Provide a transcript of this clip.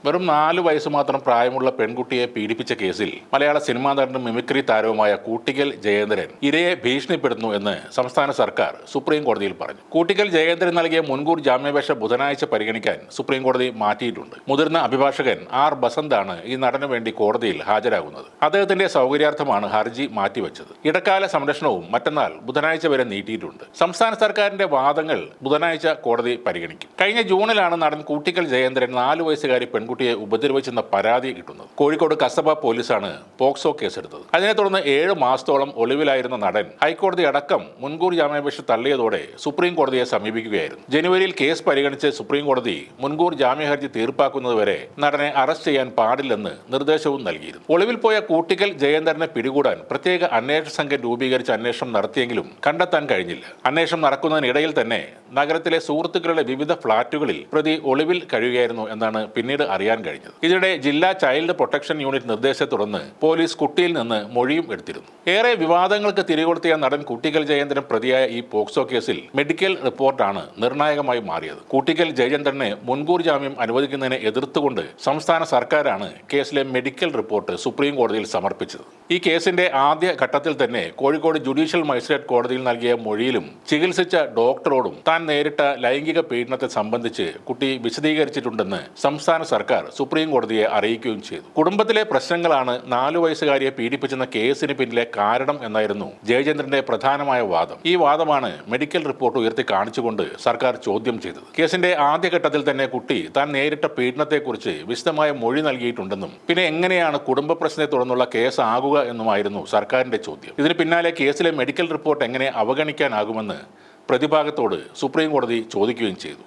വെറും 4 വയസ്സ് മാത്രം പ്രായമുള്ള പെൺകുട്ടിയെ പീഡിപ്പിച്ച കേസിൽ മലയാള സിനിമാ നടനും മിമിക്രി താരവുമായ കൂട്ടിക്കൽ ജയേന്ദ്രൻ ഇരയെ ഭീഷണിപ്പെടുത്തുന്നു എന്ന് സംസ്ഥാന സർക്കാർ സുപ്രീം കോടതിയിൽ പറഞ്ഞു. കൂട്ടിക്കൽ ജയേന്ദ്രൻ നൽകിയ മുൻകൂർ ജാമ്യാപേക്ഷ ബുധനാഴ്ച പരിഗണിക്കാൻ സുപ്രീം കോടതി മാറ്റിയിട്ടുണ്ട്. മുതിർന്ന അഭിഭാഷകൻ ആർ ബസന്താണ് ഈ നടനു വേണ്ടി കോടതിയിൽ ഹാജരാകുന്നത്. അദ്ദേഹത്തിന്റെ സൗകര്യാർത്ഥമാണ് ഹർജി മാറ്റിവെച്ചത്. ഇടക്കാല സംരക്ഷണവും മറ്റന്നാൾ ബുധനാഴ്ച വരെ നീട്ടിയിട്ടുണ്ട്. സംസ്ഥാന സർക്കാരിന്റെ വാദങ്ങൾ ബുധനാഴ്ച കോടതി പരിഗണിക്കും. കഴിഞ്ഞ ജൂണിലാണ് നടൻ കൂട്ടിക്കൽ ജയേന്ദ്രൻ 4 വയസ്സുകാരി പെൺകുട്ടിയെ ഉപദ്രവിച്ചെന്ന പരാതി കിട്ടുന്നത്. കോഴിക്കോട് കസബ പോലീസാണ് പോക്സോ കേസെടുത്തത്. അതിനെ തുടർന്ന് 7 മാസത്തോളം ഒളിവിലായിരുന്ന നടൻ ഹൈക്കോടതി അടക്കം മുൻകൂർ ജാമ്യാപേക്ഷ തള്ളിയതോടെ സുപ്രീം കോടതിയെ സമീപിക്കുകയായിരുന്നു. ജനുവരിയിൽ കേസ് പരിഗണിച്ച് സുപ്രീം കോടതി മുൻകൂർ ജാമ്യഹർജി തീർപ്പാക്കുന്നതുവരെ നടനെ അറസ്റ്റ് ചെയ്യാൻ പാടില്ലെന്ന് നിർദ്ദേശവും നൽകിയിരുന്നു. ഒളിവിൽ പോയ കൂട്ടിക്കൽ ജയേന്ദ്രനെ പിടികൂടാൻ പ്രത്യേക അന്വേഷണ സംഘം രൂപീകരിച്ച് അന്വേഷണം നടത്തിയെങ്കിലും കണ്ടെത്താൻ കഴിഞ്ഞില്ല. അന്വേഷണം നടക്കുന്നതിനിടയിൽ തന്നെ നഗരത്തിലെ സുഹൃത്തുക്കളുടെ വിവിധ ഫ്ളാറ്റുകളിൽ പ്രതി ഒളിവിൽ കഴിയുകയായിരുന്നു എന്നാണ് പിന്നീട് അറിയാൻ കഴിഞ്ഞത്. ഇതിനിടെ ജില്ലാ ചൈൽഡ് പ്രൊട്ടക്ഷൻ യൂണിറ്റ് നിർദ്ദേശത്തെ തുടർന്ന് പോലീസ് കുട്ടിയിൽ നിന്ന് മൊഴിയും എടുത്തിരുന്നു. ഏറെ വിവാദങ്ങൾക്ക് തിരികൊളുത്തിയ നടൻ കൂട്ടിക്കൽ ജയേന്ദ്രൻ പ്രതിയായ ഈ പോക്സോ കേസിൽ മെഡിക്കൽ റിപ്പോർട്ടാണ് നിർണായകമായി മാറിയത്. കൂട്ടിക്കൽ ജയേന്ദ്രന് മുൻകൂർ ജാമ്യം അനുവദിക്കുന്നതിനെ എതിർത്തുകൊണ്ട് സംസ്ഥാന സർക്കാരാണ് കേസിലെ മെഡിക്കൽ റിപ്പോർട്ട് സുപ്രീം കോടതിയിൽ സമർപ്പിച്ചത്. ഈ കേസിന്റെ ആദ്യ ഘട്ടത്തിൽ തന്നെ കോഴിക്കോട് ജുഡീഷ്യൽ മജിസ്ട്രേറ്റ് കോടതിയിൽ നൽകിയ മൊഴിയിലും ചികിത്സിച്ച ഡോക്ടറോടും താൻ നേരിട്ട ലൈംഗിക പീഡനത്തെ സംബന്ധിച്ച് കുട്ടി വിശദീകരിച്ചിട്ടുണ്ടെന്ന് സംസ്ഥാന സർക്കാർ സുപ്രീം കോടതിയെ അറിയിക്കുകയും ചെയ്തു. കുടുംബത്തിലെ പ്രശ്നങ്ങളാണ് 4 വയസ്സുകാരിയെ പീഡിപ്പിച്ചെന്ന കേസിന് പിന്നിലെ കാരണം എന്നായിരുന്നു ജയചന്ദ്രന്റെ പ്രധാനമായ വാദം. ഈ വാദമാണ് മെഡിക്കൽ റിപ്പോർട്ട് ഉയർത്തി കാണിച്ചുകൊണ്ട് സർക്കാർ ചോദ്യം ചെയ്തത്. കേസിന്റെ ആദ്യഘട്ടത്തിൽ തന്നെ കുട്ടി താൻ നേരിട്ട പീഡനത്തെക്കുറിച്ച് വിശദമായ മൊഴി നൽകിയിട്ടുണ്ടെന്നും പിന്നെ എങ്ങനെയാണ് കുടുംബ പ്രശ്നത്തെ തുടർന്നുള്ള കേസ് ആകുക എന്നുമായിരുന്നു സർക്കാരിന്റെ ചോദ്യം. ഇതിന് പിന്നാലെ കേസിലെ മെഡിക്കൽ റിപ്പോർട്ട് എങ്ങനെ അവഗണിക്കാനാകുമെന്ന് പ്രതിഭാഗത്തോട് സുപ്രീം കോടതി ചോദിക്കുകയും ചെയ്തു.